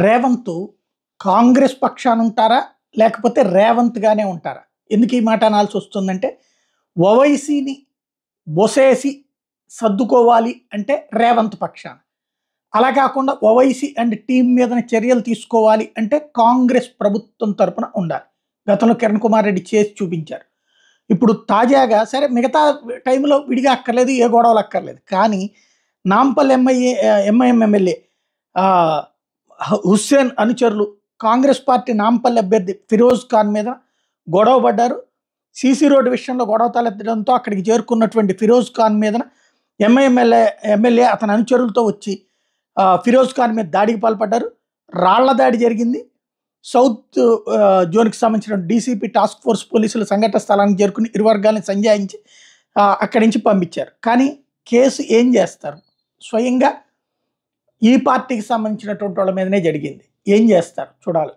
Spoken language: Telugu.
రేవంత్ కాంగ్రెస్ పక్షాన ఉంటారా? లేకపోతే రేవంత్ గానే ఉంటారా? ఎందుకు ఈ మాట అనాల్సి వస్తుందంటే, ఓవైసీని బొసేసి సర్దుకోవాలి అంటే రేవంత్ పక్షాన. అలా కాకుండా ఓవైసీ అండ్ టీం మీద చర్యలు తీసుకోవాలి అంటే కాంగ్రెస్ ప్రభుత్వం తరపున ఉండాలి. గతంలో కిరణ్ కుమార్ రెడ్డి చేసి చూపించారు. ఇప్పుడు తాజాగా సరే మిగతా టైంలో విడిగా అక్కర్లేదు, ఏ గొడవలు అక్కర్లేదు. కానీ నాంపల్లి ఎంఐఎం ఎమ్మెల్యే హుస్సేన్ అనుచరులు కాంగ్రెస్ పార్టీ నాంపల్లి అభ్యర్థి ఫిరోజ్ ఖాన్ మీద గొడవ పడ్డారు. సీసీ రోడ్డు విషయంలో గొడవ తలెత్తడంతో అక్కడికి చేరుకున్నటువంటి ఫిరోజ్ ఖాన్ మీద ఎమ్మెల్యే అతని అనుచరులతో వచ్చి ఫిరోజ్ ఖాన్ మీద దాడికి పాల్పడ్డారు. రాళ్ల దాడి జరిగింది. సౌత్ జోన్కి సంబంధించిన డీసీపీ టాస్క్ ఫోర్స్ పోలీసులు సంఘటన స్థలానికి చేరుకుని ఇరు వర్గాలను సంజాయించి అక్కడి నుంచి పంపించారు. కానీ కేసు ఏం చేస్తారు? స్వయంగా ఈ పార్టీకి సంబంధించినటువంటి వాళ్ళ మీదనే జరిగింది. ఏం చేస్తారు చూడాలి.